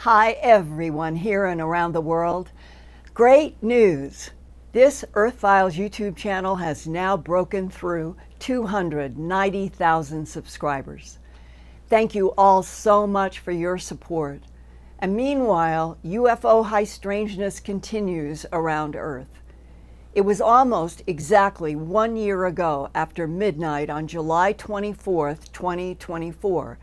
Hi, everyone here and around the world. Great news! This Earthfiles YouTube channel has now broken through 290,000 subscribers. Thank you all so much for your support. And meanwhile, UFO high strangeness continues around Earth. It was almost exactly 1 year ago, after midnight on July 24th, 2024,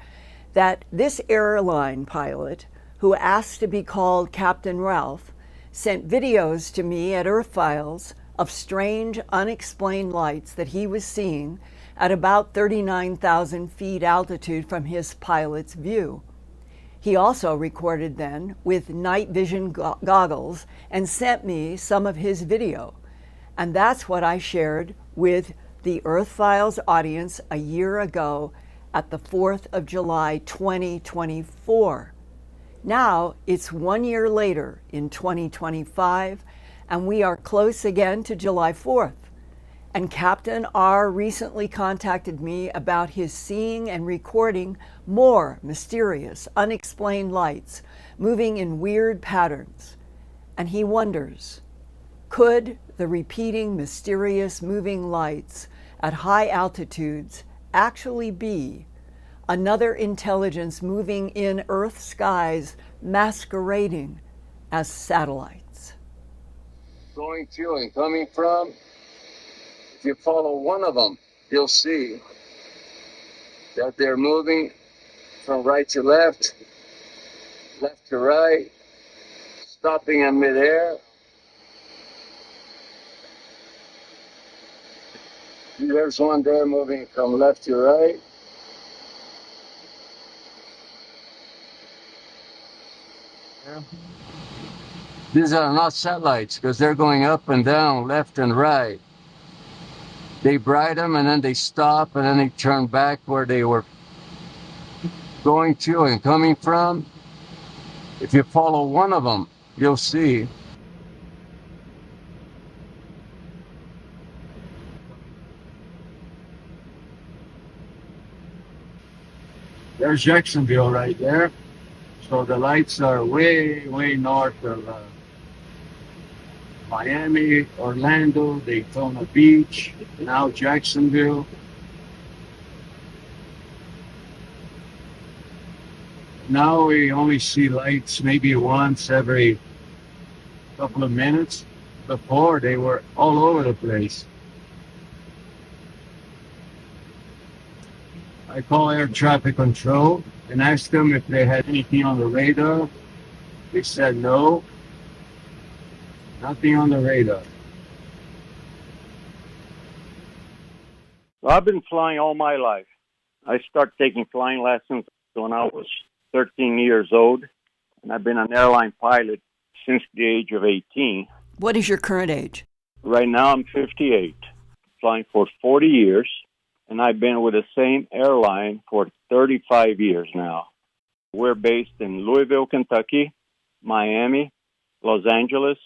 that this airline pilot, who asked to be called Captain Ralph, sent videos to me at Earthfiles of strange, unexplained lights that he was seeing at about 39,000 feet altitude from his pilot's view. He also recorded them with night vision goggles and sent me some of his video. And that's what I shared with the Earthfiles audience a year ago at the 4th of July, 2024. Now it's 1 year later in 2025, and we are close again to July 4th. And Captain R recently contacted me about his seeing and recording more mysterious, unexplained lights moving in weird patterns. And he wonders, could the repeating mysterious moving lights at high altitudes actually be another intelligence moving in Earth skies masquerading as satellites? Going to and coming from, if you follow one of them, you'll see that they're moving from right to left, left to right, stopping in midair. There's one there moving from left to right. These are not satellites because they're going up and down, left and right. They bright them and then they stop and then they turn back where they were going to and coming from. If you follow one of them, you'll see. There's Jacksonville right there. So the lights are way, way north of Miami, Orlando, Daytona Beach, now Jacksonville. Now we only see lights maybe once every couple of minutes. Before, they were all over the place. I call air traffic control and asked them if they had anything on the radar. They said no, nothing on the radar. Well, I've been flying all my life. I started taking flying lessons when I was 13 years old, and I've been an airline pilot since the age of 18. What is your current age? Right now I'm 58, flying for 40 years, and I've been with the same airline for 35 years now. We're based in Louisville, Kentucky, Miami, Los Angeles,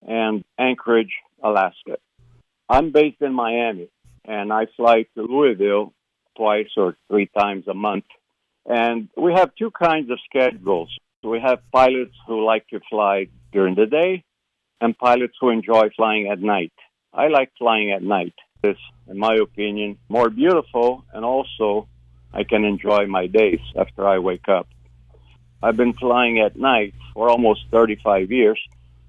and Anchorage, Alaska. I'm based in Miami, and I fly to Louisville twice or three times a month. And we have two kinds of schedules. We have pilots who like to fly during the day and pilots who enjoy flying at night. I like flying at night. It's, in my opinion, more beautiful, and also I can enjoy my days after I wake up. I've been flying at night for almost 35 years.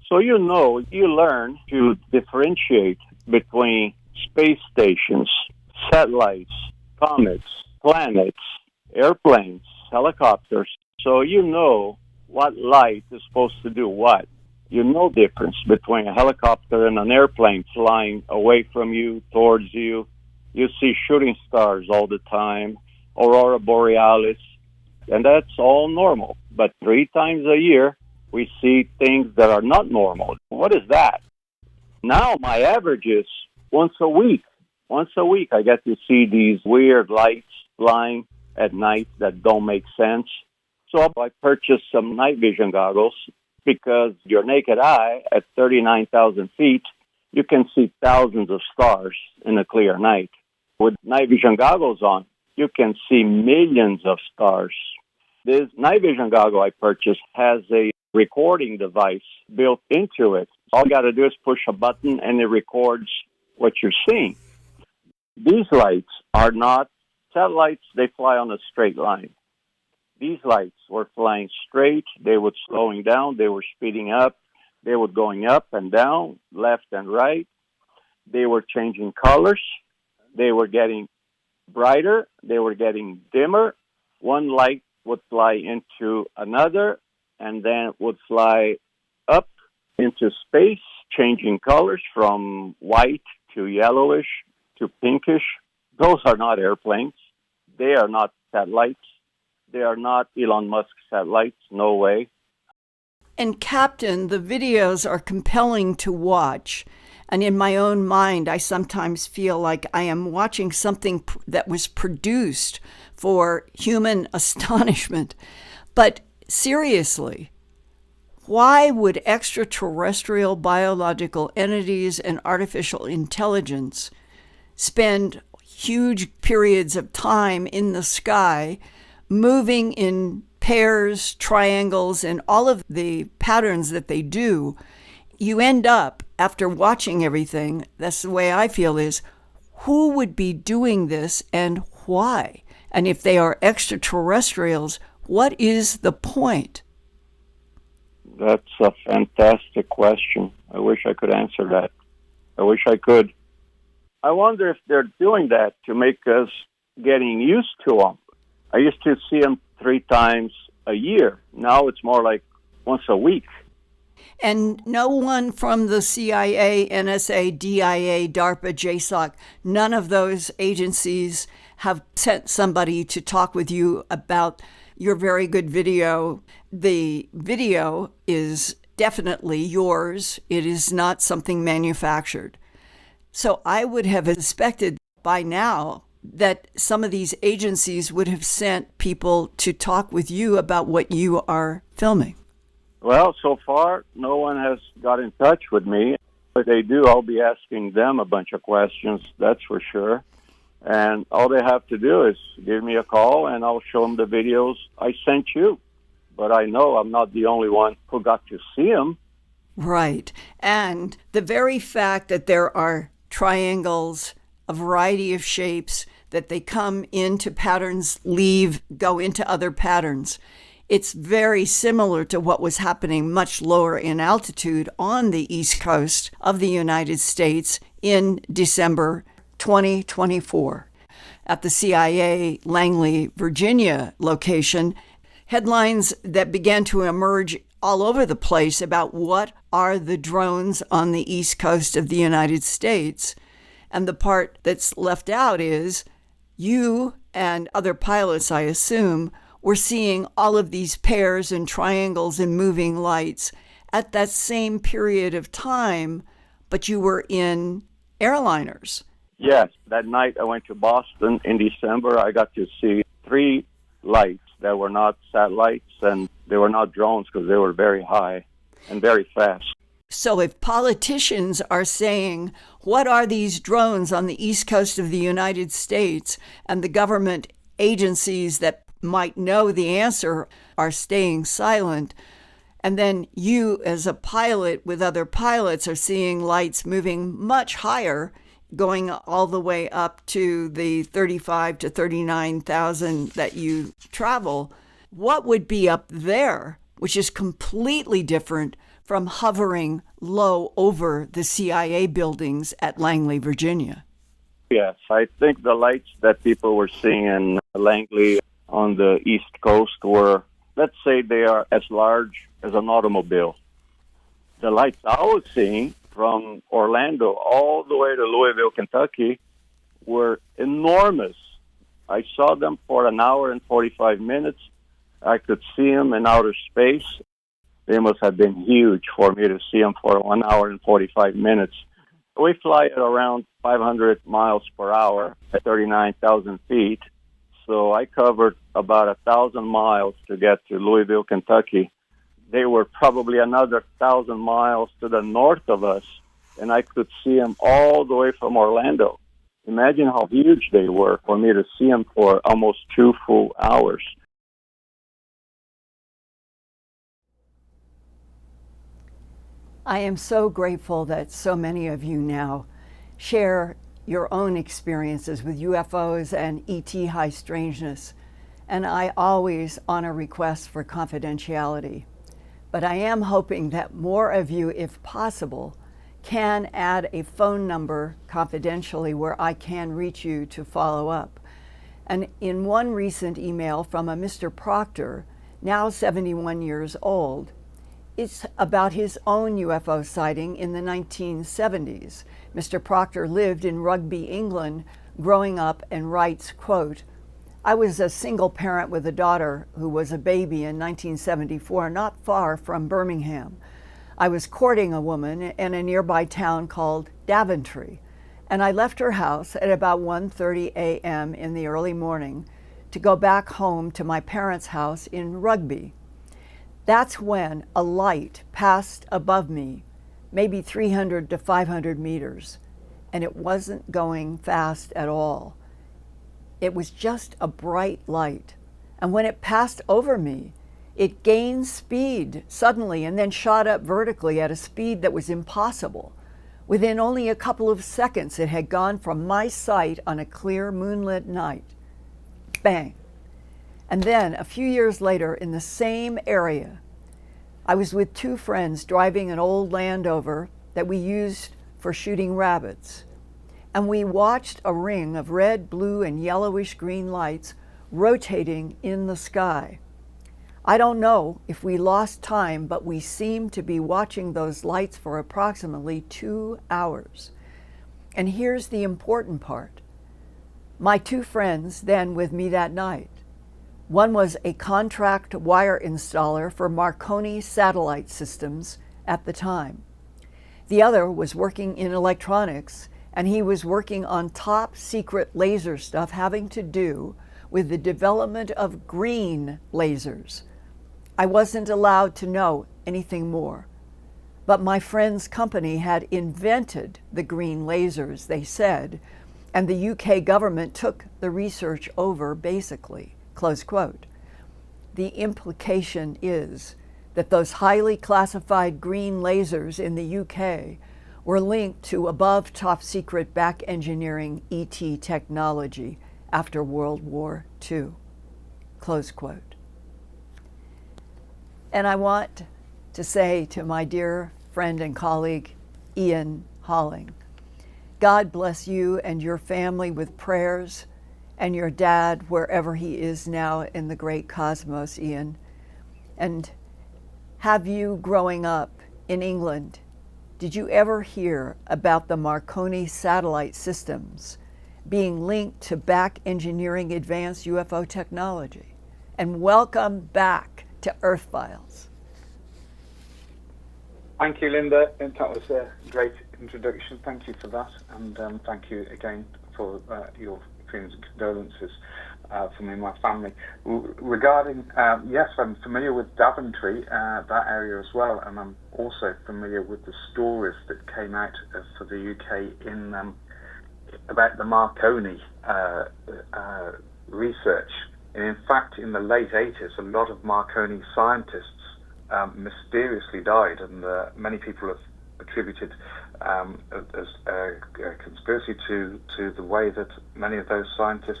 So you learn to differentiate between space stations, satellites, comets, planets, airplanes, helicopters. So you know what light is supposed to do what. You know the difference between a helicopter and an airplane flying away from you, towards you. You see shooting stars all the time, aurora borealis, and that's all normal. But 3 times a year, we see things that are not normal. What is that? Now my average is once a week. Once a week I get to see these weird lights flying at night that don't make sense. So I purchased some night vision goggles because your naked eye at 39,000 feet, you can see thousands of stars in a clear night. With night vision goggles on, you can see millions of stars. This night vision goggle I purchased has a recording device built into it. All you got to do is push a button and it records what you're seeing. These lights are not satellites. They fly on a straight line. These lights were flying straight. They were slowing down. They were speeding up. They were going up and down, left and right. They were changing colors. They were getting brighter. They were getting dimmer. One light would fly into another and then would fly up into space, changing colors from white to yellowish to pinkish. Those are not airplanes. They are not satellites. They are not Elon Musk satellites. No way. And Captain, the videos are compelling to watch. And in my own mind, I sometimes feel like I am watching something that was produced for human astonishment. But seriously, why would extraterrestrial biological entities and artificial intelligence spend huge periods of time in the sky, moving in pairs, triangles, and all of the patterns that they do? You end up, after watching everything, that's the way I feel, is who would be doing this and why? And if they are extraterrestrials, what is the point? That's a fantastic question. I wish I could answer that. I wish I could. I wonder if they're doing that to make us getting used to them. I used to see them 3 times a year. Now it's more like once a week. And no one from the CIA, NSA, DIA, DARPA, JSOC, none of those agencies have sent somebody to talk with you about your very good video. The video is definitely yours. It is not something manufactured. So I would have expected by now that some of these agencies would have sent people to talk with you about what you are filming. Well, so far, no one has got in touch with me. If they do, I'll be asking them a bunch of questions, that's for sure. And all they have to do is give me a call, and I'll show them the videos I sent you. But I know I'm not the only one who got to see them. Right. And the very fact that there are triangles, a variety of shapes, that they come into patterns, leave, go into other patterns. It's very similar to what was happening much lower in altitude on the East Coast of the United States in December 2024. At the CIA Langley, Virginia location, headlines that began to emerge all over the place about what are the drones on the East Coast of the United States. And the part that's left out is you and other pilots, I assume, were seeing all of these pairs and triangles and moving lights at that same period of time, but you were in airliners. Yes, that night I went to Boston in December. I got to see 3 lights that were not satellites, and they were not drones because they were very high and very fast. So if politicians are saying, what are these drones on the East Coast of the United States, and the government agencies that might know the answer are staying silent, and then you as a pilot with other pilots are seeing lights moving much higher, going all the way up to the 35 to 39,000 that you travel, what would be up there, which is completely different from hovering low over the CIA buildings at Langley, Virginia? Yes, I think the lights that people were seeing in Langley on the East Coast were, let's say they are as large as an automobile. The lights I was seeing from Orlando all the way to Louisville, Kentucky were enormous. I saw them for an hour and 45 minutes. I could see them in outer space. They must have been huge for me to see them for 1 hour and 45 minutes. We fly at around 500 miles per hour at 39,000 feet. So I covered about 1,000 miles to get to Louisville, Kentucky. They were probably another 1,000 miles to the north of us, and I could see them all the way from Orlando. Imagine how huge they were for me to see them for almost 2 full hours. I am so grateful that so many of you now share your own experiences with UFOs and ET high strangeness, and I always honor requests for confidentiality. But I am hoping that more of you, if possible, can add a phone number confidentially where I can reach you to follow up. And in one recent email from a Mr. Proctor, now 71 years old, it's about his own UFO sighting in the 1970s. Mr. Proctor lived in Rugby, England, growing up, and writes, quote, "I was a single parent with a daughter who was a baby in 1974, not far from Birmingham. I was courting a woman in a nearby town called Daventry, and I left her house at about 1:30 a.m. in the early morning to go back home to my parents' house in Rugby. That's when a light passed above me, maybe 300 to 500 meters, and it wasn't going fast at all. It was just a bright light. And when it passed over me, it gained speed suddenly and then shot up vertically at a speed that was impossible. Within only a couple of seconds, it had gone from my sight on a clear moonlit night. Bang. And then, a few years later, in the same area, I was with two friends driving an old Land Rover that we used for shooting rabbits. And we watched a ring of red, blue, and yellowish green lights rotating in the sky. I don't know if we lost time, but we seemed to be watching those lights for approximately 2 hours. And here's the important part. My two friends then with me that night, one was a contract wire installer for Marconi satellite systems at the time. The other was working in electronics, and he was working on top secret laser stuff having to do with the development of green lasers. I wasn't allowed to know anything more, but my friend's company had invented the green lasers, they said, and the UK government took the research over basically, close quote. The implication is that those highly classified green lasers in the UK were linked to above top secret back engineering ET technology after World War II, close quote. And I want to say to my dear friend and colleague, Ian Holling, God bless you and your family with prayers, and your dad wherever he is now in the great cosmos, Ian. And have you, growing up in England, did you ever hear about the Marconi satellite systems being linked to back engineering advanced UFO technology? And welcome back to Earthfiles. Thank you, Linda. That was a great introduction. Thank you for that. And thank you again for your feelings and condolences for me and my family. Regarding, yes, I'm familiar with Daventry, that area as well, and I'm also familiar with the stories that came out for the UK in about the Marconi research. And in fact, in the late 80s, a lot of Marconi scientists mysteriously died, and many people have attributed as a conspiracy to the way that many of those scientists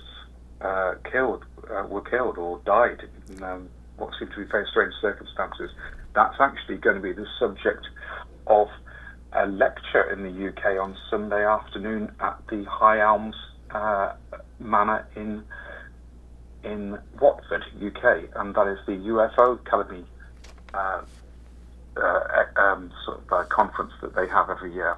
were killed or died in what seemed to be very strange circumstances. That's actually going to be the subject of a lecture in the UK on Sunday afternoon at the High Elms Manor in Watford, UK, and that is the UFO Academy conference that they have every year.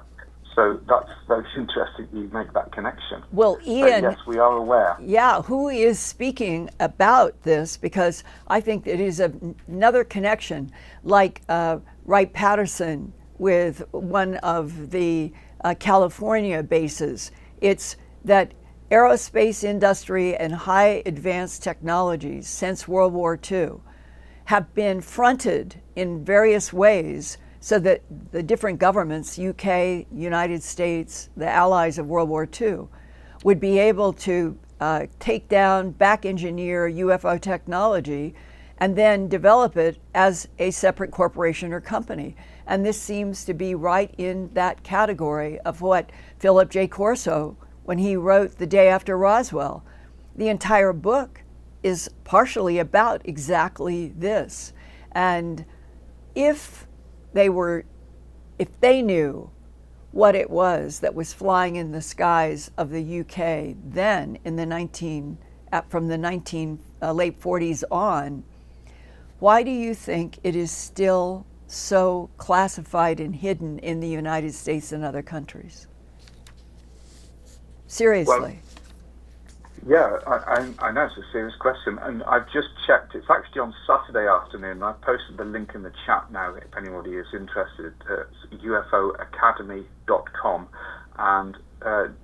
So that's very interesting you make that connection. Well, Ian, yes, we are aware. Yeah, who is speaking about this? Because I think it is another connection, like Wright Patterson with one of the California bases. It's that aerospace industry and high advanced technologies since World War II have been fronted in various ways so that the different governments, UK, United States, the allies of World War II, would be able to take down, back engineer UFO technology and then develop it as a separate corporation or company. And this seems to be right in that category of what Philip J. Corso, when he wrote The Day After Roswell, the entire book is partially about exactly this. And if they knew what it was that was flying in the skies of the UK then in the from the late 40s on, why do you think it is still so classified and hidden in the United States and other countries? Seriously. Yeah, I know it's a serious question, and I've just checked. It's actually on Saturday afternoon. I've posted the link in the chat now if anybody is interested. It's ufoacademy.com, and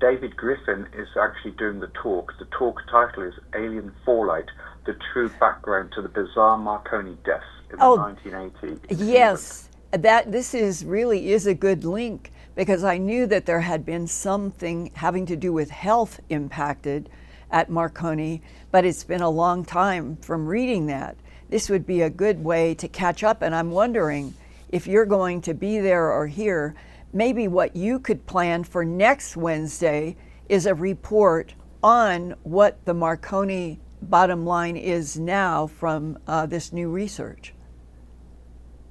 David Griffin is actually doing the talk. The talk title is Alien Fallout, the True Background to the Bizarre Marconi Deaths in the 1980s. Yes, this really is a good link, because I knew that there had been something having to do with health impacted at Marconi, but it's been a long time from reading that. This would be a good way to catch up, and I'm wondering if you're going to be there or here, maybe what you could plan for next Wednesday is a report on what the Marconi bottom line is now from this new research.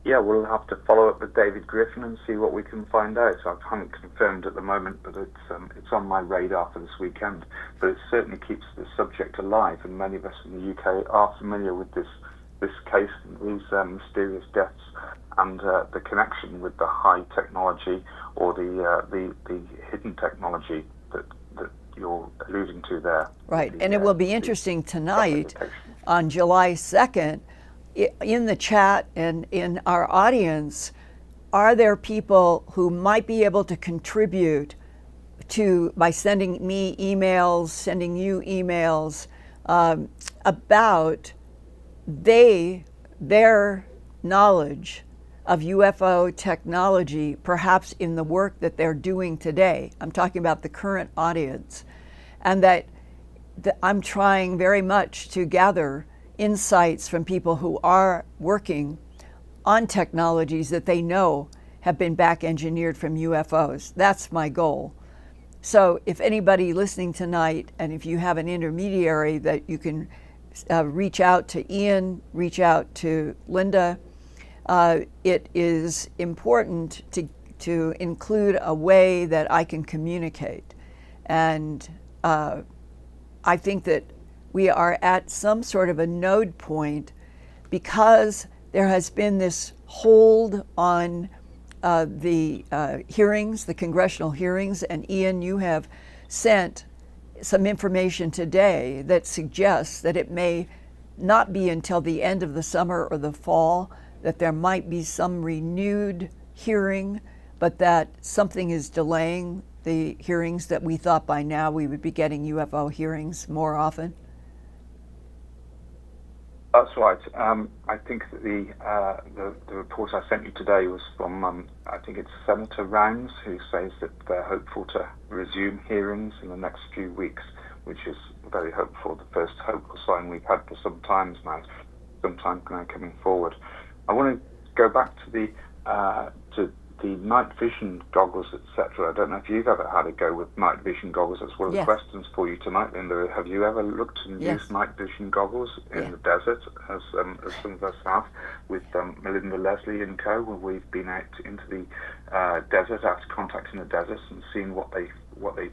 Yeah, we'll have to follow up with David Griffin and see what we can find out. I haven't confirmed at the moment, but it's on my radar for this weekend. But it certainly keeps the subject alive, and many of us in the UK are familiar with this case, these mysterious deaths, and the connection with the high technology or the hidden technology that you're alluding to there. Right, and it will be interesting tonight on July 2nd. In the chat and in our audience, are there people who might be able to contribute by sending me emails, sending you emails about their knowledge of UFO technology, perhaps in the work that they're doing today? I'm talking about the current audience, and that I'm trying very much to gather insights from people who are working on technologies that they know have been back engineered from UFOs. That's my goal. So if anybody listening tonight, and if you have an intermediary that you can reach out to Ian, reach out to Linda, it is important to include a way that I can communicate. And I think that we are at some sort of a node point, because there has been this hold on the hearings, the congressional hearings, and Ian, you have sent some information today that suggests that it may not be until the end of the summer or the fall that there might be some renewed hearing, but that something is delaying the hearings, that we thought by now we would be getting UFO hearings more often. That's right. I think that the report I sent you today was from, I think it's Senator Rounds, who says that they're hopeful to resume hearings in the next few weeks, which is very hopeful, the first hopeful sign we've had for some time now coming forward. I want to go back to the night vision goggles, etc. I don't know if you've ever had a go with night vision goggles. That's one of the questions for you tonight, Linda. Have you ever looked and used night vision goggles in the desert, as some of us have, with Melinda Leslie and co, where we've been out into the desert, after contacting the desert, and seen what they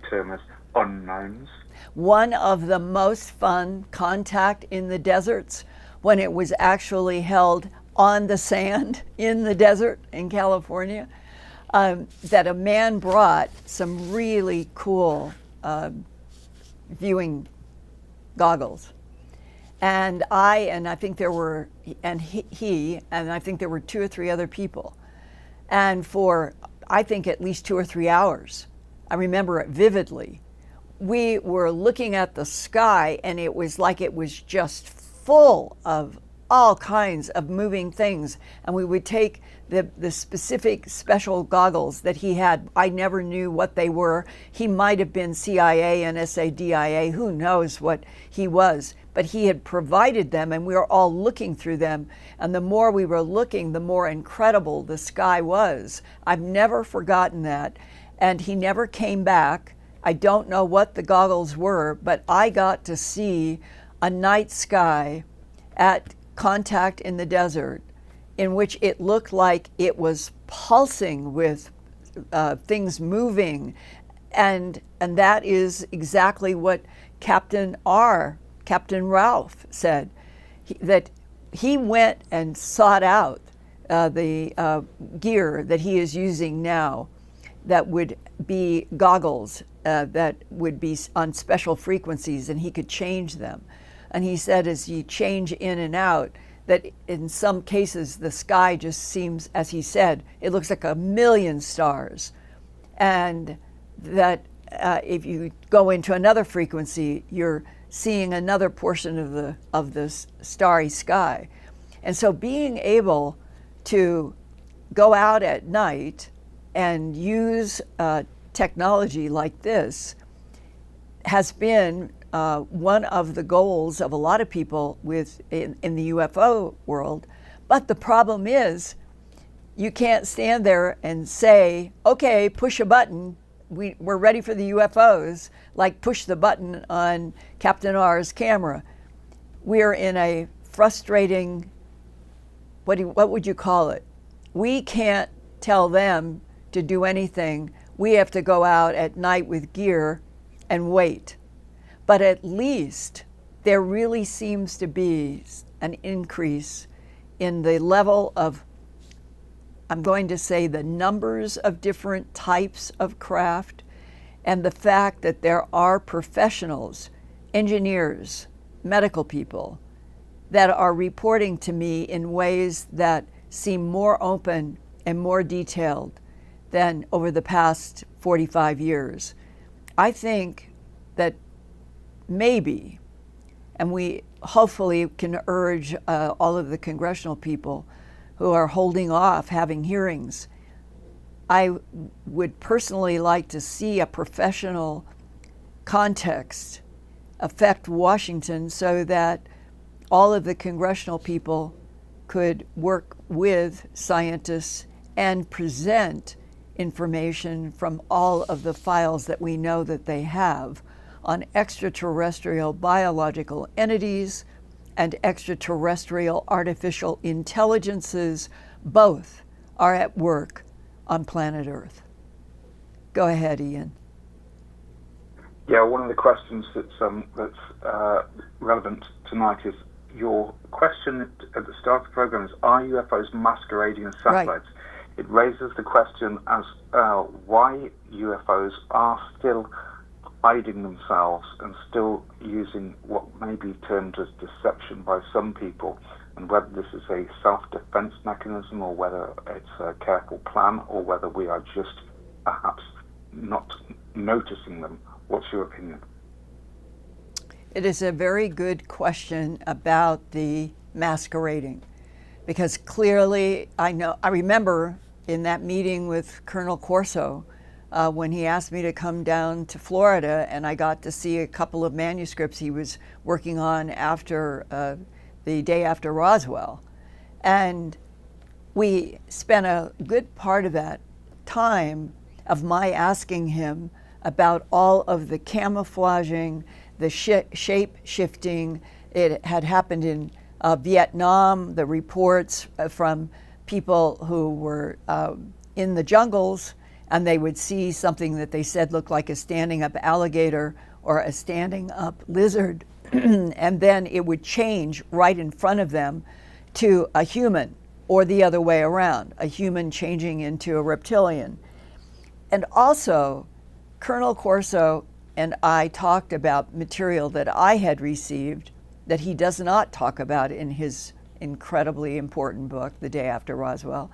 term as unknowns? One of the most fun contact in the deserts, when it was actually held on the sand in the desert in California, that a man brought some really cool viewing goggles. And I think there were, and he, and I think there were 2 or 3 other people. And for, I think, at least 2 or 3 hours, I remember it vividly, we were looking at the sky, and it was like it was just full of all kinds of moving things. And we would take the specific special goggles that he had. I never knew what they were. He might have been CIA, NSA, DIA, who knows what he was. But he had provided them, and we were all looking through them. And the more we were looking, the more incredible the sky was. I've never forgotten that. And he never came back. I don't know what the goggles were, but I got to see a night sky at contact in the desert, in which it looked like it was pulsing with things moving. And that is exactly what Captain Ralph said, that he went and sought out the gear that he is using now that would be goggles that would be on special frequencies, and he could change them. And he said as you change in and out, that in some cases the sky just seems, as he said, it looks like a million stars. And that if you go into another frequency, you're seeing another portion of the starry sky. And so being able to go out at night and use technology like this has been one of the goals of a lot of people in the UFO world. But the problem is, you can't stand there and say, okay, push a button, we're ready for the UFOs, like push the button on Captain R's camera. We're in a frustrating, what would you call it? We can't tell them to do anything. We have to go out at night with gear and wait. But at least there really seems to be an increase in the level of, I'm going to say, the numbers of different types of craft, and the fact that there are professionals, engineers, medical people, that are reporting to me in ways that seem more open and more detailed than over the past 45 years. I think that maybe, and we hopefully can urge all of the congressional people who are holding off having hearings, I would personally like to see a professional context affect Washington so that all of the congressional people could work with scientists and present information from all of the files that we know that they have on extraterrestrial biological entities and extraterrestrial artificial intelligences. Both are at work on planet Earth. Go ahead, Ian. Yeah, one of the questions that's relevant tonight is your question at the start of the program is, are UFOs masquerading as satellites? Right. It raises the question as why UFOs are still hiding themselves and still using what may be termed as deception by some people, and whether this is a self-defense mechanism or whether it's a careful plan or whether we are just perhaps not noticing them. What's your opinion? It is a very good question about the masquerading, because clearly I remember in that meeting with Colonel Corso when he asked me to come down to Florida, and I got to see a couple of manuscripts he was working on after the day after Roswell. And we spent a good part of that time of my asking him about all of the camouflaging, the shape shifting. It had happened in Vietnam, the reports from people who were in the jungles, and they would see something that they said looked like a standing up alligator or a standing up lizard, and then it would change right in front of them to a human, or the other way around, a human changing into a reptilian. And also, Colonel Corso and I talked about material that I had received that he does not talk about in his incredibly important book, The Day After Roswell.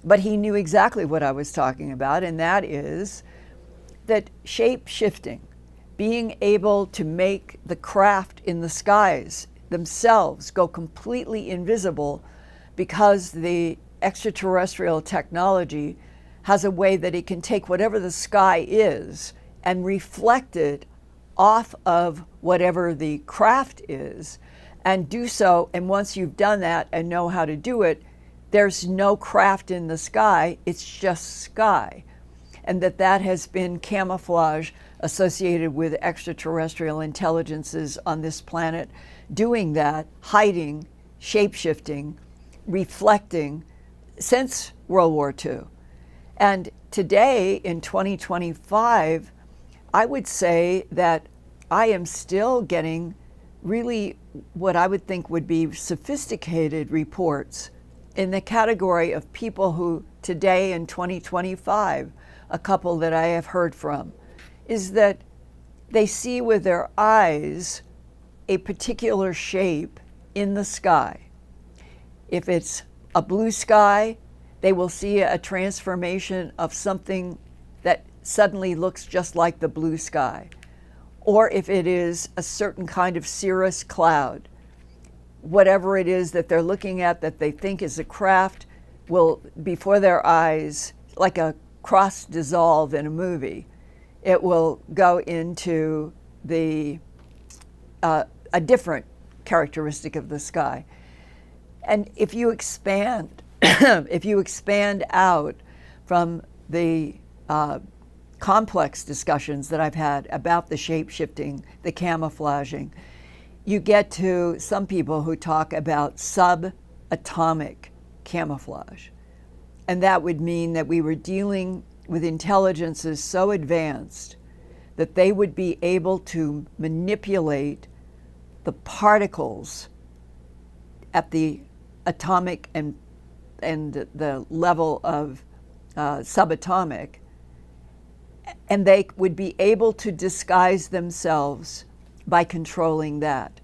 But he knew exactly what I was talking about, and that is that shape shifting, being able to make the craft in the skies themselves go completely invisible because the extraterrestrial technology has a way that it can take whatever the sky is and reflect it off of whatever the craft is and do so. And once you've done that and know how to do it, there's no craft in the sky, it's just sky. And that has been camouflage associated with extraterrestrial intelligences on this planet doing that, hiding, shape-shifting, reflecting since World War II. And today in 2025, I would say that I am still getting really what I would think would be sophisticated reports in the category of people who today in 2025, a couple that I have heard from, is that they see with their eyes a particular shape in the sky. If it's a blue sky, they will see a transformation of something that suddenly looks just like the blue sky. Or if it is a certain kind of cirrus cloud, whatever it is that they're looking at that they think is a craft will, before their eyes, like a cross dissolve in a movie, it will go into a different characteristic of the sky. And if you expand, if you expand out from the complex discussions that I've had about the shape-shifting, the camouflaging, you get to some people who talk about subatomic camouflage. And that would mean that we were dealing with intelligences so advanced that they would be able to manipulate the particles at the atomic and the level of subatomic, and they would be able to disguise themselves by controlling that.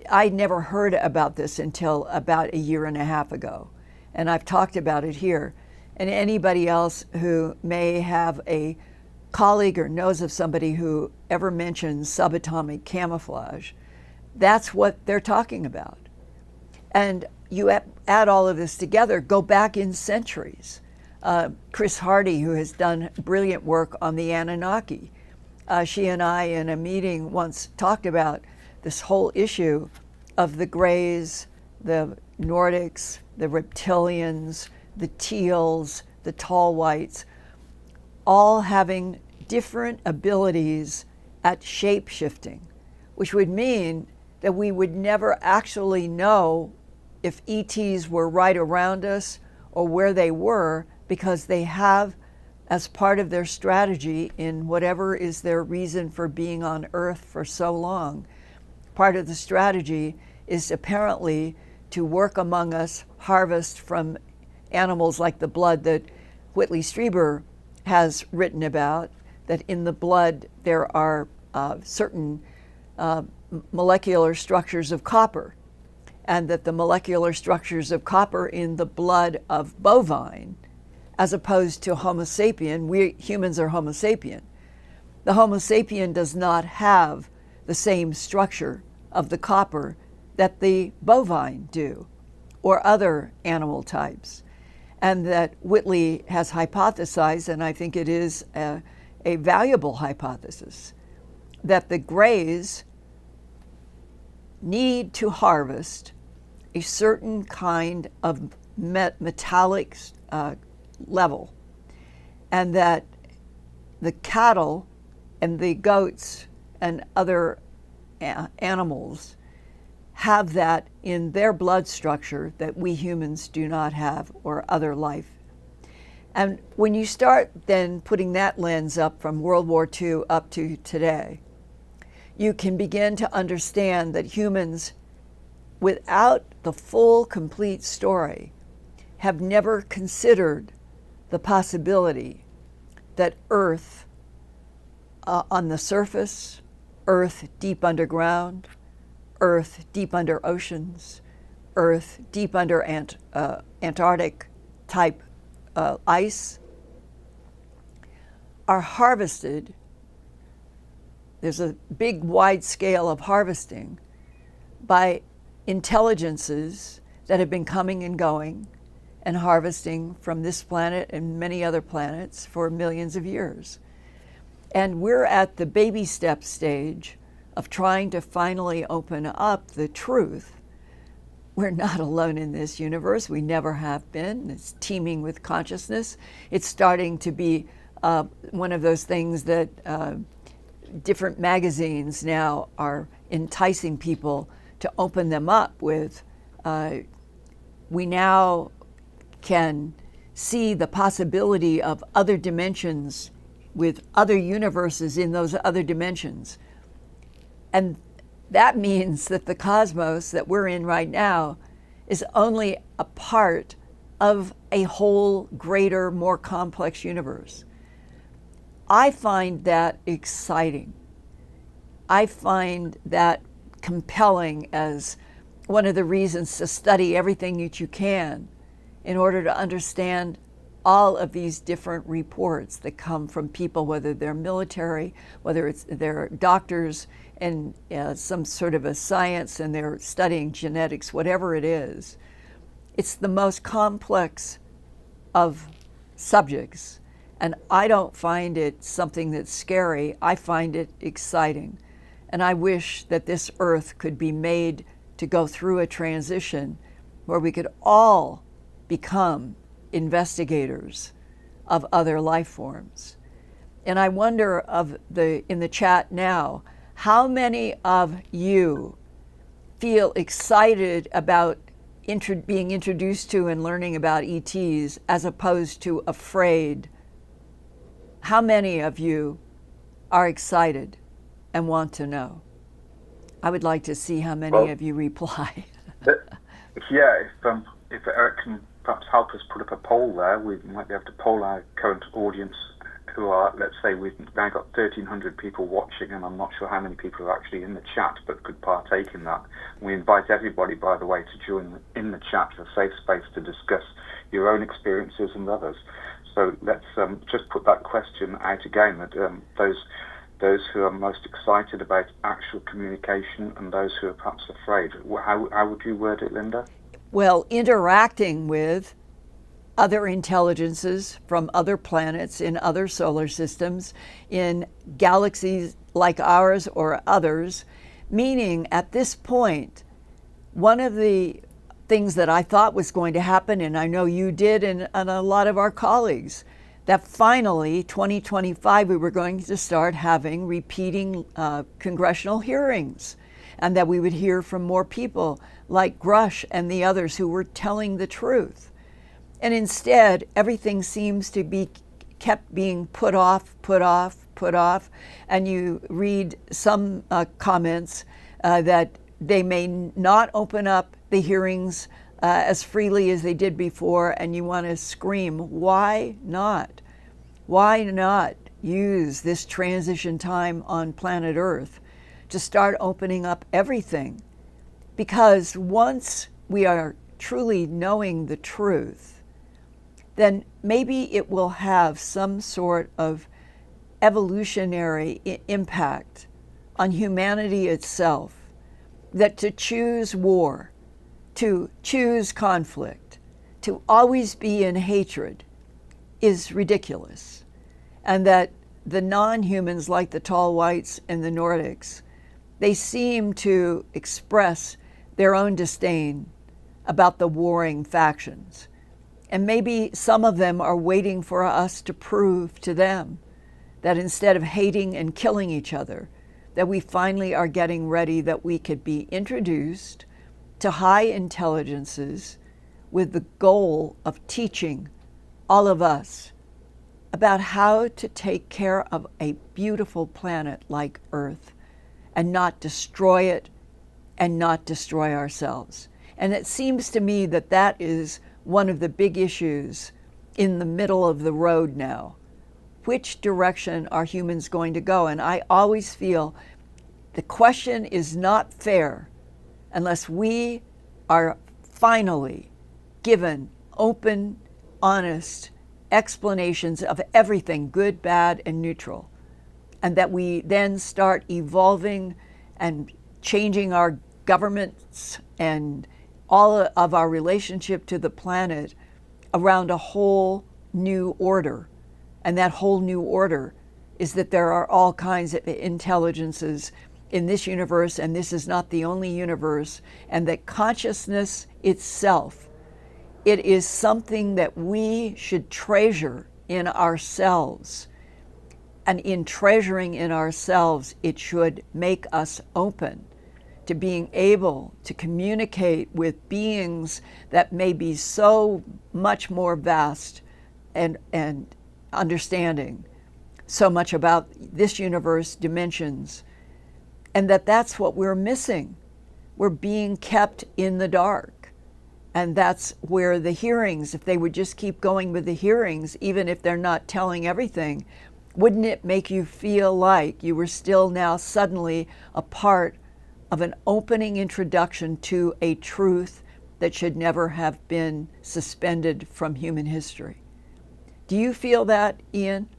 I never heard about this until about a year and a half ago, and I've talked about it here. And anybody else who may have a colleague or knows of somebody who ever mentions subatomic camouflage, that's what they're talking about. And you add all of this together, go back in centuries. Chris Hardy, who has done brilliant work on the Anunnaki, she and I in a meeting once talked about this whole issue of the Greys, the Nordics, the reptilians, the teals, the tall whites, all having different abilities at shape-shifting, which would mean that we would never actually know if ETs were right around us or where they were, because they have, as part of their strategy in whatever is their reason for being on Earth for so long, part of the strategy is apparently to work among us, harvest from animals like the blood that Whitley Strieber has written about, that in the blood there are certain molecular structures of copper, and that the molecular structures of copper in the blood of bovine, as opposed to Homo sapien, we humans are Homo sapien. The Homo sapien does not have the same structure of the copper that the bovine do, or other animal types. And that Whitley has hypothesized, and I think it is a valuable hypothesis, that the Greys need to harvest a certain kind of metallic level, and that the cattle and the goats and other animals have that in their blood structure that we humans do not have, or other life. And when you start then putting that lens up from World War II up to today, you can begin to understand that humans, without the full, complete story, have never considered the possibility that Earth on the surface, Earth deep underground, Earth deep under oceans, Earth deep under Antarctic type ice, are harvested. There's a big wide scale of harvesting by intelligences that have been coming and going and harvesting from this planet and many other planets for millions of years. And we're at the baby step stage of trying to finally open up the truth. We're not alone in this universe. We never have been. It's teeming with consciousness. It's starting to be one of those things that different magazines now are enticing people to open them up with. We now can see the possibility of other dimensions with other universes in those other dimensions. And that means that the cosmos that we're in right now is only a part of a whole greater, more complex universe. I find that exciting. I find that compelling as one of the reasons to study everything that you can in order to understand all of these different reports that come from people, whether they're military, whether they're doctors and some sort of a science and they're studying genetics, whatever it is. It's the most complex of subjects. And I don't find it something that's scary. I find it exciting. And I wish that this Earth could be made to go through a transition where we could all become investigators of other life forms. And I wonder in the chat now, how many of you feel excited about being introduced to and learning about ETs as opposed to afraid? How many of you are excited and want to know? I would like to see how many of you reply. Yeah, if Eric can perhaps help us put up a poll there, we might be able to poll our current audience who are, let's say we've now got 1,300 people watching, and I'm not sure how many people are actually in the chat but could partake in that. We invite everybody, by the way, to join in the chat, a safe space to discuss your own experiences and others. So let's just put that question out again, that those who are most excited about actual communication and those who are perhaps afraid. How would you word it, Linda? Well, interacting with other intelligences from other planets in other solar systems, in galaxies like ours or others, meaning at this point, one of the things that I thought was going to happen, and I know you did and a lot of our colleagues, that finally 2025 we were going to start having repeating congressional hearings, and that we would hear from more people like Grush and the others who were telling the truth. And instead, everything seems to be kept being put off. And you read some comments that they may not open up the hearings as freely as they did before, and you want to scream, why not? Why not use this transition time on planet Earth to start opening up everything? Because once we are truly knowing the truth, then maybe it will have some sort of evolutionary impact on humanity itself, that to choose war, to choose conflict, to always be in hatred is ridiculous. And that the non-humans like the tall whites and the Nordics, they seem to express their own disdain about the warring factions. And maybe some of them are waiting for us to prove to them that instead of hating and killing each other, that we finally are getting ready, that we could be introduced to high intelligences with the goal of teaching all of us about how to take care of a beautiful planet like Earth and not destroy it and not destroy ourselves. And it seems to me that that is one of the big issues in the middle of the road now. Which direction are humans going to go? And I always feel the question is not fair unless we are finally given open, honest explanations of everything, good, bad, and neutral. And that we then start evolving and changing our governments and all of our relationship to the planet around a whole new order. And that whole new order is that there are all kinds of intelligences in this universe, and this is not the only universe, and that consciousness itself, it is something that we should treasure in ourselves. And in treasuring in ourselves, it should make us open to being able to communicate with beings that may be so much more vast and understanding so much about this universe, dimensions, and that's what we're missing. We're being kept in the dark. And that's where the hearings, if they would just keep going with the hearings, even if they're not telling everything, wouldn't it make you feel like you were still now suddenly a part of an opening introduction to a truth that should never have been suspended from human history? Do you feel that, Ian?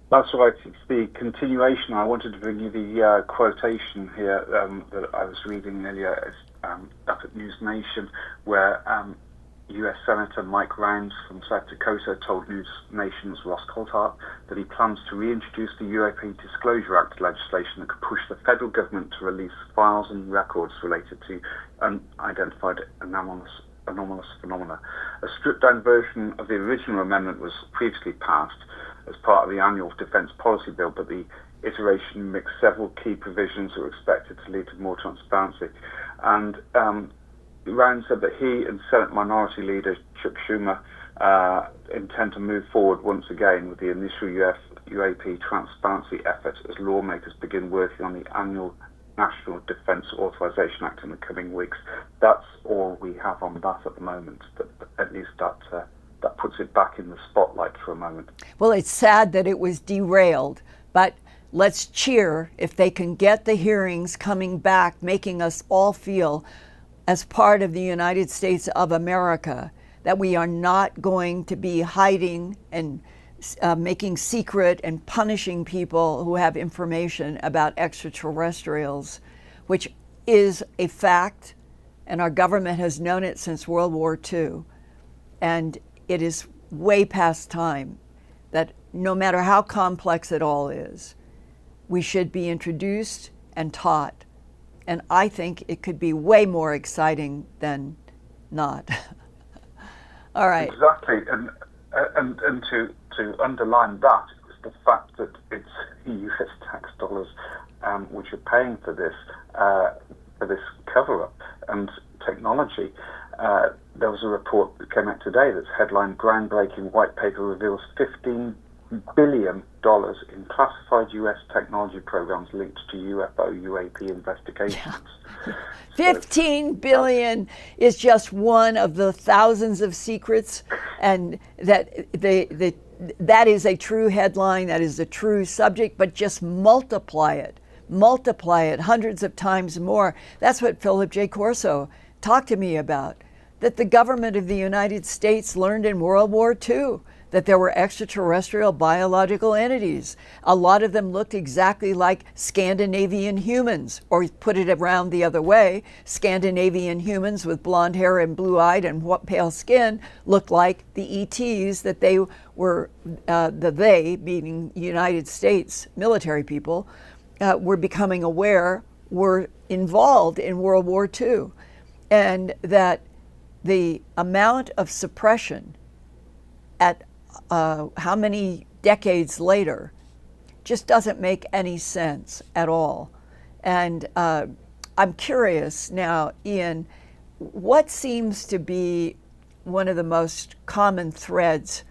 That's right. It's the continuation. I wanted to bring you the quotation here that I was reading earlier up at News Nation, where U.S. Senator Mike Rounds from South Dakota told News Nation's Ross Coulthart that he plans to reintroduce the UAP Disclosure Act legislation that could push the federal government to release files and records related to unidentified anomalous phenomena. A stripped-down version of the original amendment was previously passed as part of the annual Defence Policy Bill, but the iteration mixed several key provisions that were expected to lead to more transparency. And Round said that he and Senate Minority Leader Chuck Schumer intend to move forward once again with the initial UAP transparency effort as lawmakers begin working on the annual National Defence Authorization Act in the coming weeks. That's all we have on that at the moment, but at least that puts it back in the spotlight for a moment. Well, it's sad that it was derailed, but let's cheer if they can get the hearings coming back, making us all feel as part of the United States of America, that we are not going to be hiding and making secret and punishing people who have information about extraterrestrials, which is a fact, and our government has known it since World War II. And it is way past time that no matter how complex it all is, we should be introduced and taught. And I think it could be way more exciting than not. All right. Exactly, and to underline that is the fact that it's U.S. tax dollars which are paying for this cover-up and technology. There was a report that came out today that's headlined "Groundbreaking White Paper Reveals $15 billion in classified U.S. technology programs linked to UFO UAP investigations." Yeah. 15 billion is just one of the thousands of secrets, and that is a true headline, that is a true subject, but just multiply it hundreds of times more. That's what Philip J. Corso talked to me about, that the government of the United States learned in World War II that there were extraterrestrial biological entities. A lot of them looked exactly like Scandinavian humans, or put it around the other way, Scandinavian humans with blonde hair and blue-eyed and pale skin looked like the ETs that they were, they, meaning United States military people, were becoming aware were involved in World War II. And that the amount of suppression at how many decades later just doesn't make any sense at all. And I'm curious now, Ian, what seems to be one of the most common threads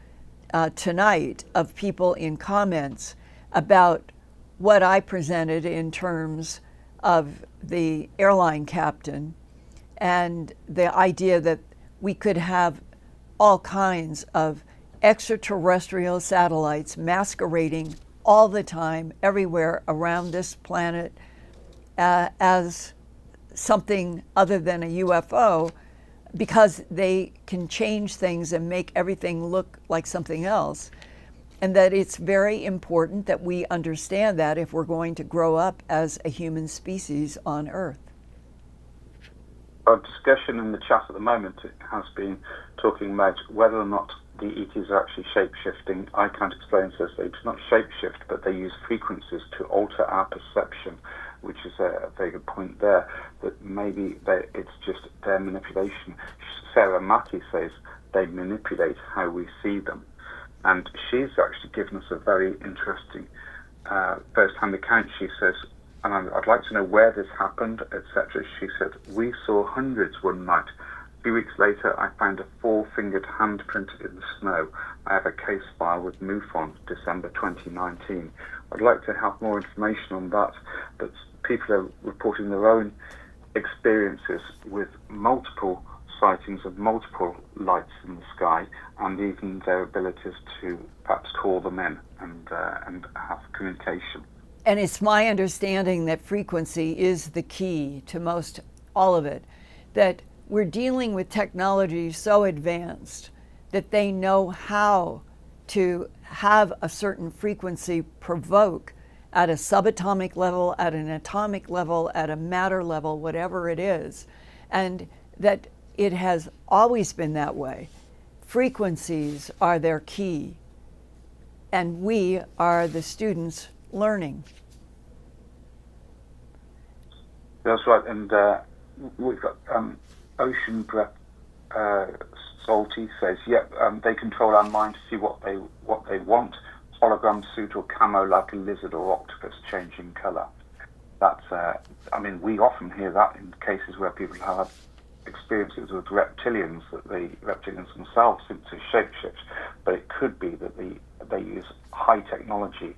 tonight of people in comments about what I presented in terms of the airline captain and the idea that we could have all kinds of extraterrestrial satellites masquerading all the time, everywhere around this planet as something other than a UFO, because they can change things and make everything look like something else. and that it's very important that we understand that if we're going to grow up as a human species on Earth. Our discussion in the chat at the moment has been talking about whether or not the ETs are actually shape-shifting. I can't explain this. They do not shape-shift, but they use frequencies to alter our perception, which is a very good point there, that maybe it's just their manipulation. Sarah Matty says they manipulate how we see them. And she's actually given us a very interesting first-hand account. She says, and I'd like to know where this happened, etc. She said, we saw hundreds one night. A few weeks later, I found a 4-fingered handprint in the snow. I have a case file with MUFON, December 2019. I'd like to have more information on that, but people are reporting their own experiences with multiple sightings of multiple lights in the sky, and even their abilities to perhaps call them in and have communication. And it's my understanding that frequency is the key to most all of it, that we're dealing with technology so advanced that they know how to have a certain frequency provoke at a subatomic level, at an atomic level, at a matter level, whatever it is, and that it has always been that way. Frequencies are their key, and we are the students learning. That's right, and we've got Ocean Breath Salty says, they control our mind to see what they want. Hologram suit or camo like a lizard or octopus changing colour. That's, we often hear that in cases where people have experiences with reptilians, that the reptilians themselves seem to shapeshift, but it could be that they use high technology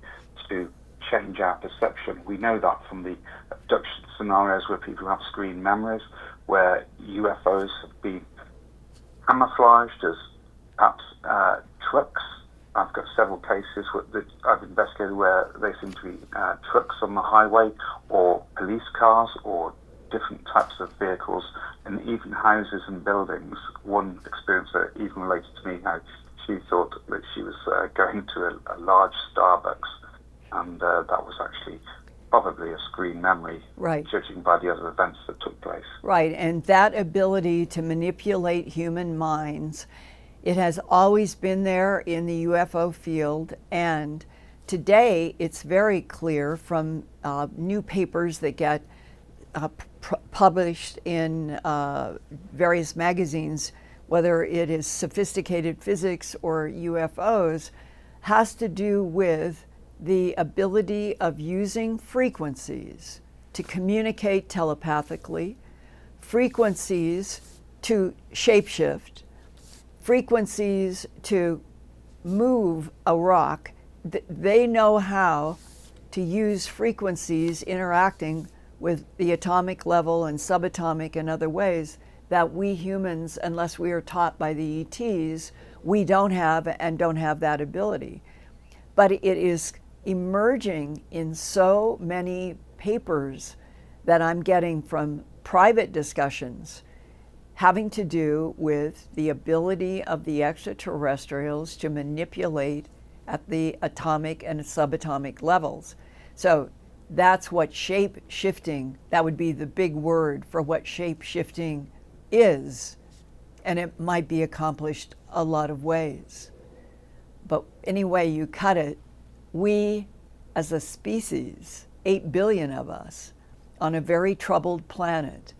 to change our perception. We know that from the abduction scenarios where people have screen memories, where UFOs have been camouflaged as perhaps trucks. I've got several cases that I've investigated where they seem to be trucks on the highway, or police cars, or different types of vehicles, and even houses and buildings. One experiencer even related to me how she thought that she was going to a large Starbucks, and that was actually probably a screen memory, right, judging by the other events that took place. Right, and that ability to manipulate human minds, it has always been there in the UFO field, and today it's very clear from new papers that get published in various magazines, whether it is sophisticated physics or UFOs, has to do with the ability of using frequencies to communicate telepathically, frequencies to shapeshift, frequencies to move a rock. They know how to use frequencies interacting with the atomic level and subatomic and other ways that we humans, unless we are taught by the ETs, we don't have and don't have that ability. But it is emerging in so many papers that I'm getting from private discussions having to do with the ability of the extraterrestrials to manipulate at the atomic and subatomic levels. So that's what shape-shifting, that would be the big word for what shape-shifting is. And it might be accomplished a lot of ways. But any way you cut it, we as a species, 8 billion of us, on a very troubled planet,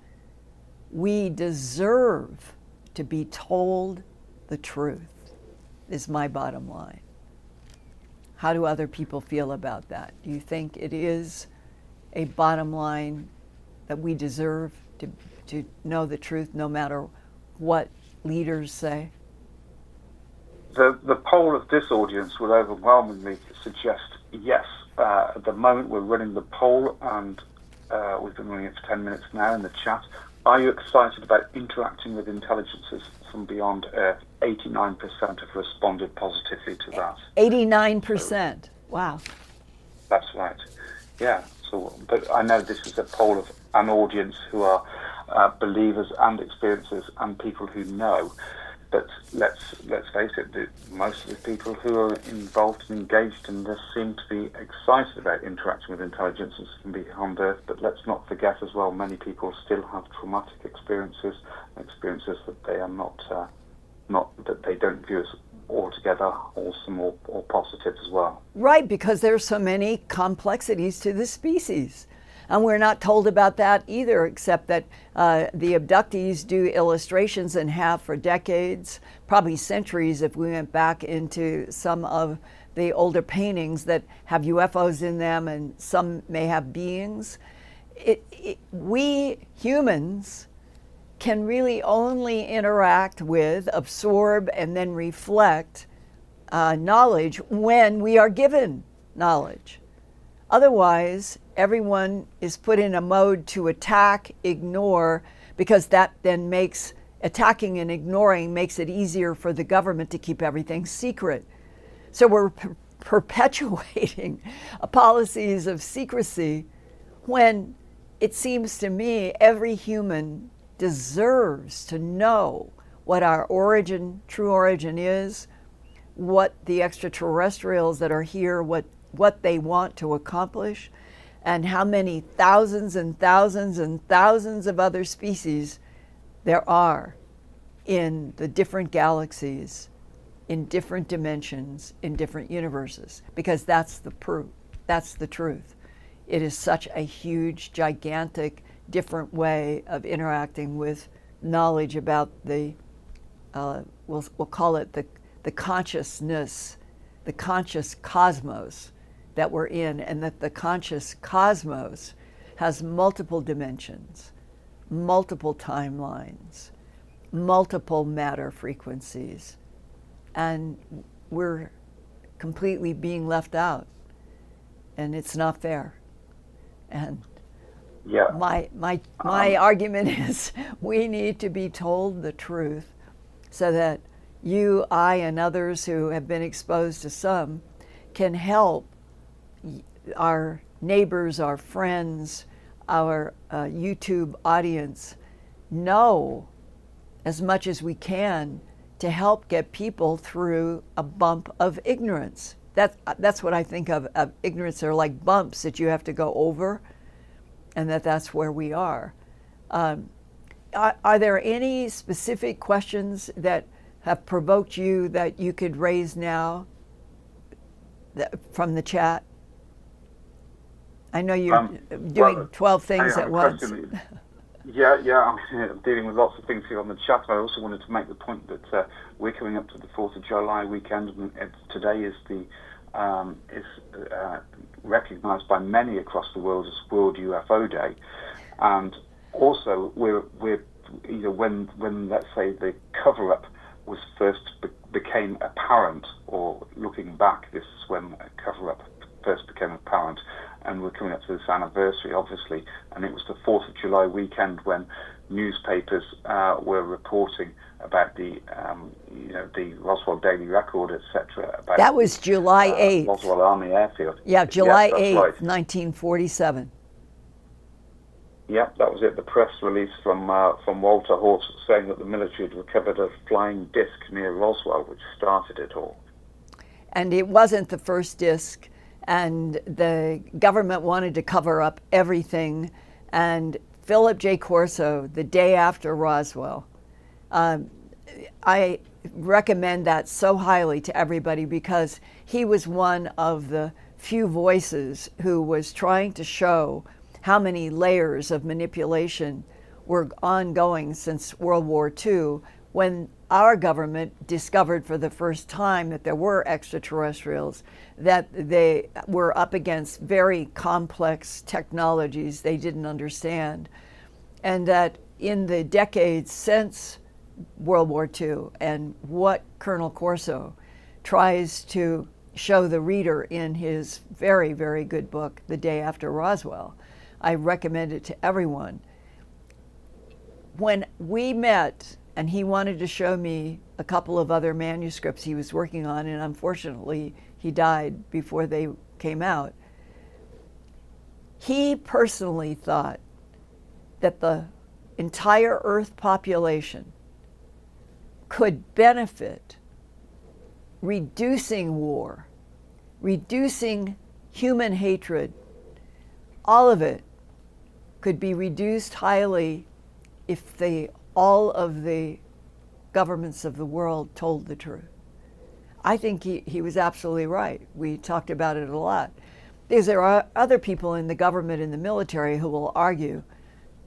we deserve to be told the truth, is my bottom line. How do other people feel about that? Do you think it is a bottom line that we deserve to know the truth no matter what leaders say? The poll of this audience will overwhelmingly suggest yes. At the moment we're running the poll, and we've been running it for 10 minutes now in the chat. Are you excited about interacting with intelligences from beyond Earth? 89% have responded positively to that. 89%. Wow. That's right. Yeah. So, but I know this is a poll of an audience who are believers and experiencers and people who know. But let's face it, most of the people who are involved and engaged in this seem to be excited about interacting with intelligences beyond Earth. But let's not forget as well, many people still have traumatic experiences that they are not that they don't view as altogether awesome or positive as well. Right, because there's so many complexities to the species. And we're not told about that either, except that the abductees do illustrations and have for decades, probably centuries if we went back into some of the older paintings that have UFOs in them, and some may have beings. We humans can really only interact with, absorb, and then reflect knowledge when we are given knowledge. Otherwise, everyone is put in a mode to attack, ignore, because that then makes attacking and ignoring makes it easier for the government to keep everything secret. So we're perpetuating policies of secrecy when it seems to me every human deserves to know what our origin, true origin is, what the extraterrestrials that are here, what they want to accomplish, and how many thousands and thousands and thousands of other species there are in the different galaxies, in different dimensions, in different universes, because that's the proof, that's the truth. It is such a huge, gigantic, different way of interacting with knowledge about the, we'll call it the consciousness, the conscious cosmos that we're in, and that the conscious cosmos has multiple dimensions, multiple timelines, multiple matter frequencies, and we're completely being left out, and it's not fair. And yeah, my argument is we need to be told the truth so that you, I, and others who have been exposed to some can help our neighbors, our friends, our YouTube audience know as much as we can to help get people through a bump of ignorance. That's what I think of ignorance. They're like bumps that you have to go over, and that's where we are. Are there any specific questions that have provoked you that you could raise now from the chat? I know you're doing 12 things at once. Yeah, I'm dealing with lots of things here on the chat. I also wanted to make the point that we're coming up to the 4th of July weekend, and today is recognised by many across the world as World UFO Day, and also we're when let's say the cover-up was first became apparent, or looking back, this is when a cover-up first became apparent, and we're coming up to this anniversary, obviously, and it was the 4th of July weekend when newspapers were reporting about the Roswell Daily Record, etc. That was July 8th. Roswell Army Airfield. Yeah, July 8th, right. 1947. Yeah, that was it. The press release from Walter Horst saying that the military had recovered a flying disc near Roswell, which started it all. And it wasn't the first disc, and the government wanted to cover up everything. And Philip J. Corso, the day after Roswell, I recommend that so highly to everybody, because he was one of the few voices who was trying to show how many layers of manipulation were ongoing since World War II, when our government discovered for the first time that there were extraterrestrials, that they were up against very complex technologies they didn't understand, and that in the decades since World War II, and what Colonel Corso tries to show the reader in his very, very good book, The Day After Roswell, I recommend it to everyone. When we met, and he wanted to show me a couple of other manuscripts he was working on, and unfortunately he died before they came out, he personally thought that the entire Earth population could benefit reducing war, reducing human hatred, all of it could be reduced highly if all of the governments of the world told the truth. I think he was absolutely right. We talked about it a lot. Because there are other people in the government and the military who will argue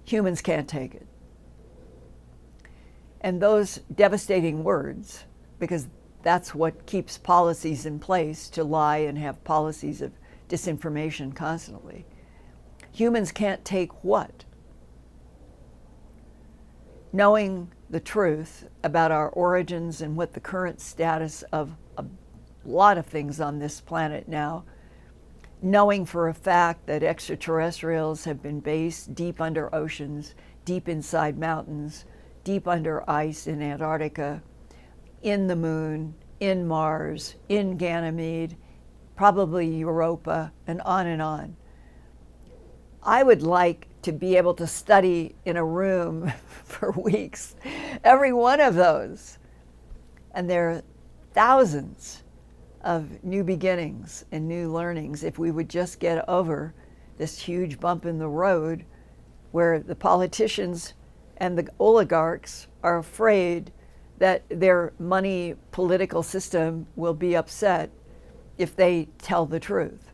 humans can't take it. And those devastating words, because that's what keeps policies in place to lie and have policies of disinformation constantly. Humans can't take what? Knowing the truth about our origins and what the current status of a lot of things on this planet now, knowing for a fact that extraterrestrials have been based deep under oceans, deep inside mountains, deep under ice in Antarctica, in the moon, in Mars, in Ganymede, probably Europa, and on and on. I would like to be able to study in a room for weeks, every one of those. And there are thousands of new beginnings and new learnings if we would just get over this huge bump in the road where the politicians and the oligarchs are afraid that their money political system will be upset if they tell the truth.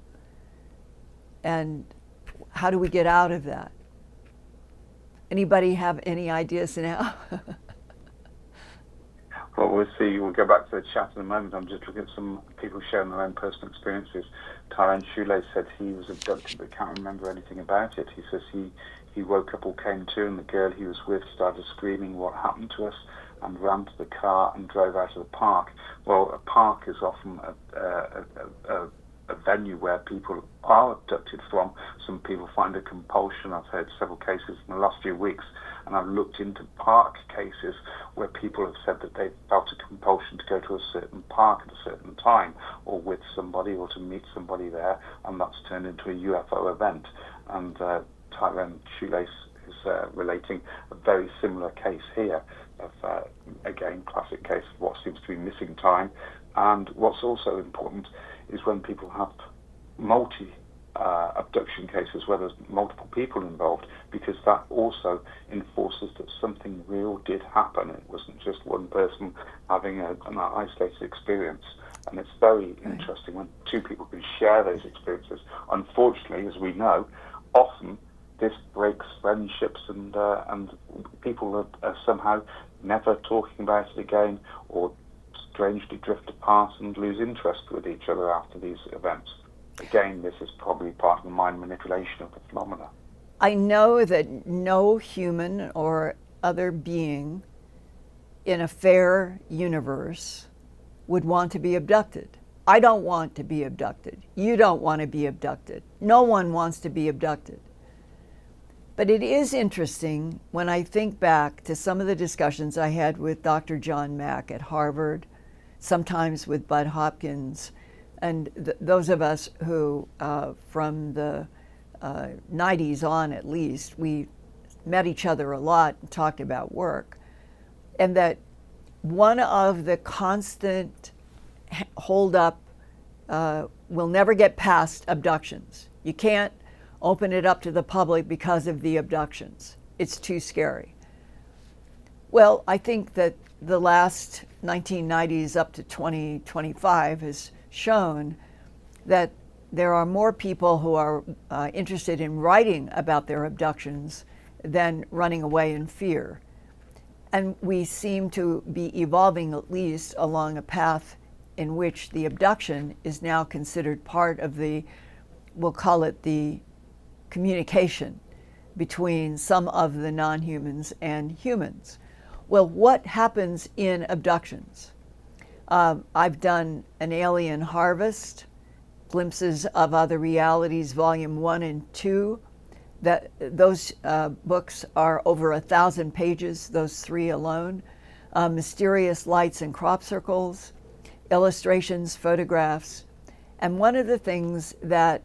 And how do we get out of that? Anybody have any ideas now? Well, we'll see. We'll go back to the chat in a moment. I'm just looking at some people sharing their own personal experiences. Tyrone Shule said he was abducted but can't remember anything about it. He says he woke up or came to, and the girl he was with started screaming what happened to us and ran to the car and drove out of the park. Well, a park is often a venue where people are abducted from. Some people find a compulsion. I've heard several cases in the last few weeks, and I've looked into park cases where people have said that they felt a compulsion to go to a certain park at a certain time, or with somebody, or to meet somebody there, and that's turned into a UFO event. And Tyrone Shoelace is relating a very similar case here of, again, classic case of what seems to be missing time. And what's also important is when people have abduction cases where there's multiple people involved, because that also enforces that something real did happen. It wasn't just one person having an isolated experience. And it's very interesting when two people can share those experiences. Unfortunately, as we know, often this breaks friendships, and people are somehow never talking about it again, or strangely drift apart and lose interest with each other after these events. Again, this is probably part of the mind manipulation of the phenomena. I know that no human or other being in a fair universe would want to be abducted. I don't want to be abducted. You don't want to be abducted. No one wants to be abducted. But it is interesting when I think back to some of the discussions I had with Dr. John Mack at Harvard, sometimes with Bud Hopkins, and those of us who, from the 90s on at least, we met each other a lot and talked about work. And that one of the constant hold up, we'll never get past abductions. You can't open it up to the public because of the abductions. It's too scary. Well, I think that the last 1990s up to 2025 has shown that there are more people who are interested in writing about their abductions than running away in fear. And we seem to be evolving, at least along a path in which the abduction is now considered part of the, we'll call it the communication between some of the non-humans and humans. Well, what happens in abductions? I've done An Alien Harvest, Glimpses of Other Realities, Volume 1 and 2. Those books are over 1,000 pages, those three alone. Mysterious Lights and Crop Circles, illustrations, photographs. And one of the things that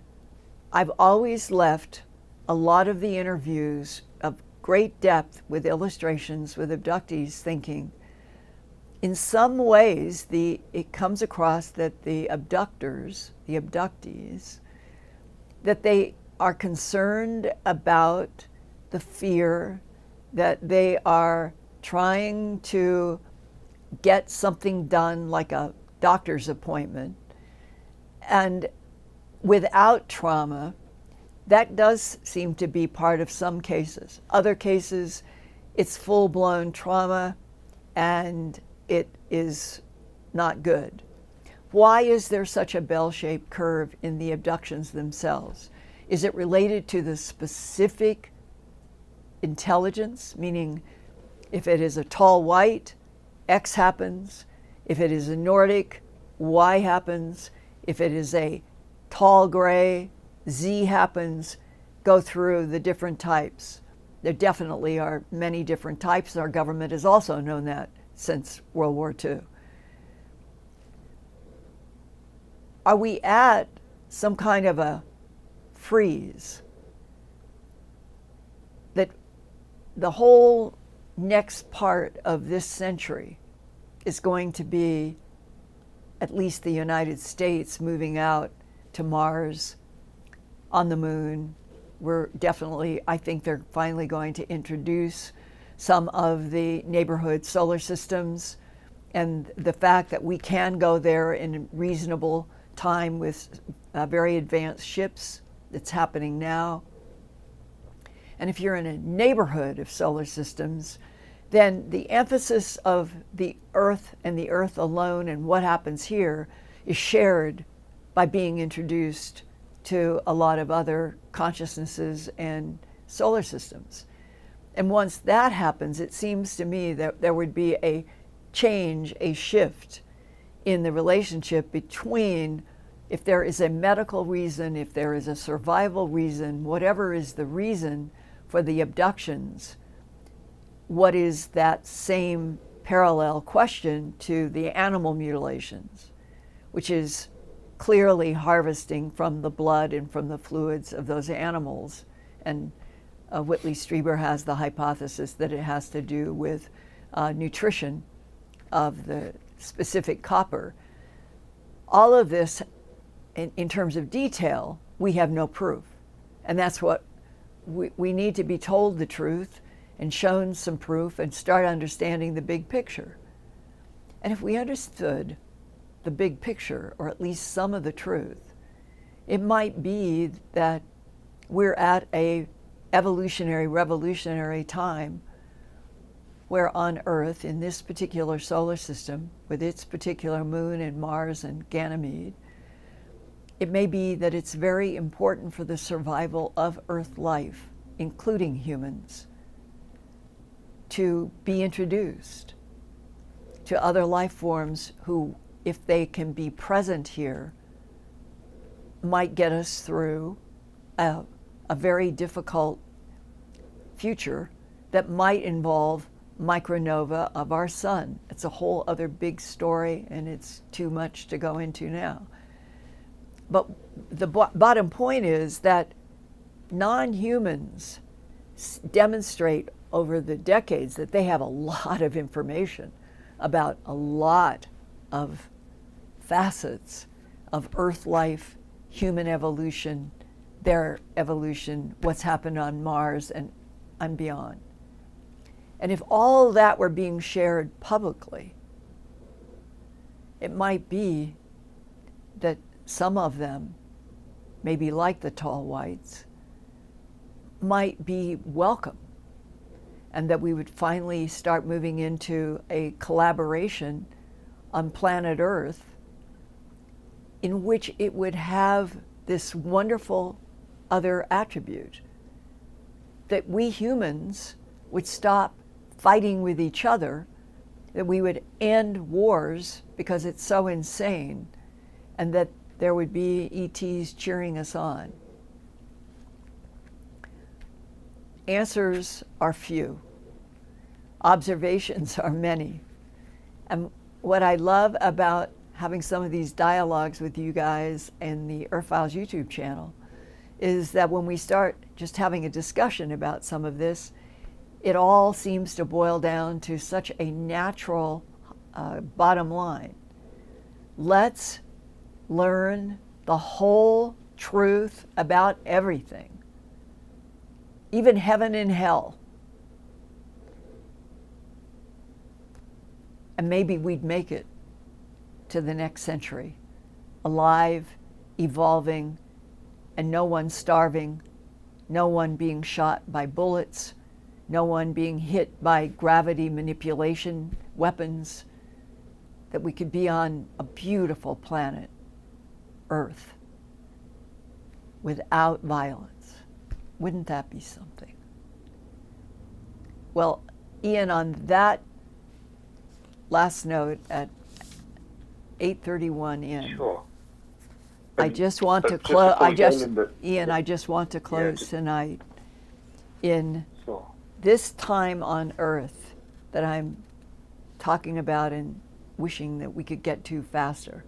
I've always left a lot of the interviews of great depth with illustrations, with abductees, thinking, in some ways, it comes across that the abductors, the abductees, that they are concerned about the fear, that they are trying to get something done like a doctor's appointment. And without trauma, that does seem to be part of some cases. Other cases, it's full-blown trauma and it is not good. Why is there such a bell-shaped curve in the abductions themselves? Is it related to the specific intelligence, meaning if it is a tall white, X happens. If it is a Nordic, Y happens. If it is a tall gray, Z happens. Go through the different types. There definitely are many different types. Our government has also known that since World War II. Are we at some kind of a freeze that the whole next part of this century is going to be at least the United States moving out to Mars, on the moon? We're definitely, I think they're finally going to introduce some of the neighborhood solar systems, and the fact that we can go there in reasonable time with very advanced ships. That's happening now. And if you're in a neighborhood of solar systems, then the emphasis of the Earth and the Earth alone and what happens here is shared by being introduced to a lot of other consciousnesses and solar systems. And once that happens, it seems to me that there would be a change, a shift in the relationship between, if there is a medical reason, if there is a survival reason, whatever is the reason for the abductions, what is that same parallel question to the animal mutilations, which is clearly harvesting from the blood and from the fluids of those animals. And Whitley Strieber has the hypothesis that it has to do with nutrition of the specific copper. All of this, in terms of detail, we have no proof. And that's what we need to be told the truth and shown some proof and start understanding the big picture. And if we understood the big picture, or at least some of the truth, it might be that we're at a evolutionary, revolutionary time where on Earth, in this particular solar system, with its particular moon and Mars and Ganymede, it may be that it's very important for the survival of Earth life, including humans, to be introduced to other life forms who, if they can be present here, might get us through a very difficult future that might involve micronova of our sun. It's a whole other big story, and it's too much to go into now. But the bottom point is that non-humans demonstrate over the decades that they have a lot of information about a lot of facets of Earth life, human evolution, their evolution, what's happened on Mars and beyond. And if all that were being shared publicly, it might be that some of them, maybe like the tall whites, might be welcome, and that we would finally start moving into a collaboration on planet Earth in which it would have this wonderful other attribute, that we humans would stop fighting with each other, that we would end wars because it's so insane, and that there would be ETs cheering us on. Answers are few. Observations are many. And what I love about having some of these dialogues with you guys and the Earthfiles YouTube channel is that when we start just having a discussion about some of this, it all seems to boil down to such a natural bottom line. Let's learn the whole truth about everything, even heaven and hell. And maybe we'd make it to the next century, alive, evolving, and no one starving, no one being shot by bullets, no one being hit by gravity manipulation weapons, that we could be on a beautiful planet, Earth, without violence. Wouldn't that be something? Well, Ian, on that last note at 8:31 in. Sure. I just want to Just close. before we go, Linda, Ian, I just want to close tonight in Sure. this time on Earth that I'm talking about and wishing that we could get to faster.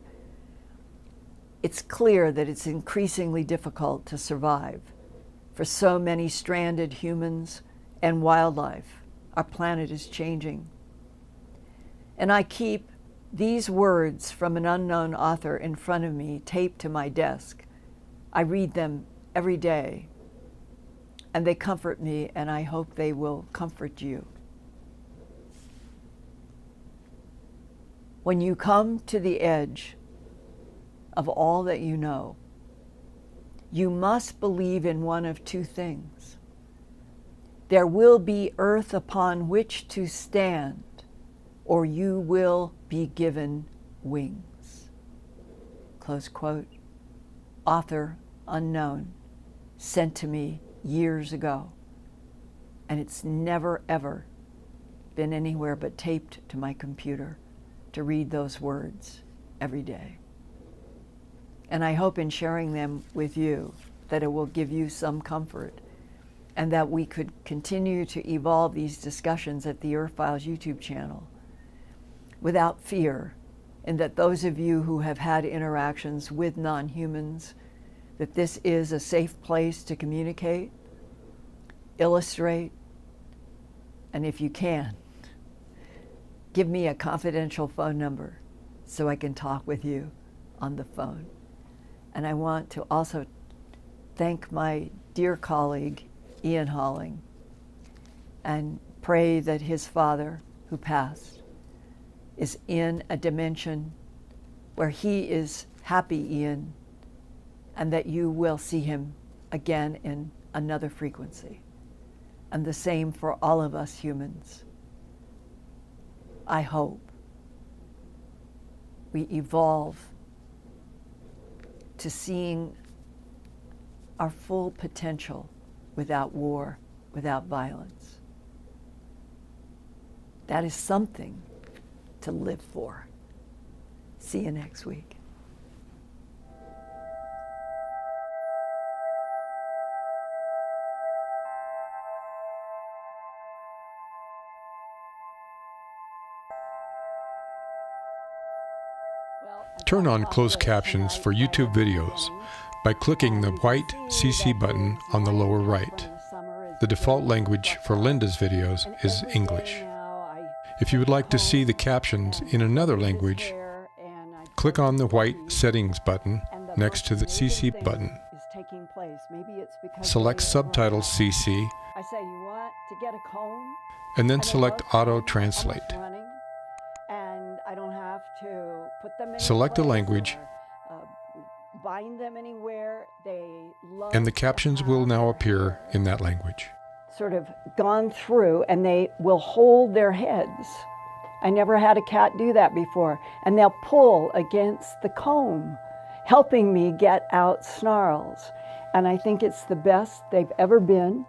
It's clear that it's increasingly difficult to survive for so many stranded humans and wildlife. Our planet is changing. And I keep these words from an unknown author in front of me, taped to my desk. I read them every day, and they comfort me, and I hope they will comfort you. When you come to the edge of all that you know, you must believe in one of two things. There will be earth upon which to stand, or you will be given wings. Close quote. Author unknown, sent to me years ago. And it's never, ever been anywhere but taped to my computer to read those words every day. And I hope in sharing them with you that it will give you some comfort, and that we could continue to evolve these discussions at the Earthfiles YouTube channel without fear, and that those of you who have had interactions with non-humans, that this is a safe place to communicate, illustrate, and if you can, give me a confidential phone number so I can talk with you on the phone. And I want to also thank my dear colleague, Ian Halling, and pray that his father, who passed, is in a dimension where he is happy, Ian, and that you will see him again in another frequency. And the same for all of us humans. I hope we evolve to seeing our full potential without war, without violence. That is something to live for. See you next week. Turn on closed captions for YouTube videos by clicking the white CC button on the lower right. The default language for Linda's videos is English. If you would like to see the captions in another language, click on the white settings button next to the CC button. Select Subtitles CC, and then select Auto Translate. Select a language, and the captions will now appear in that language. Sort of gone through, and they will hold their heads. I never had a cat do that before. And they'll pull against the comb, helping me get out snarls. And I think it's the best they've ever been.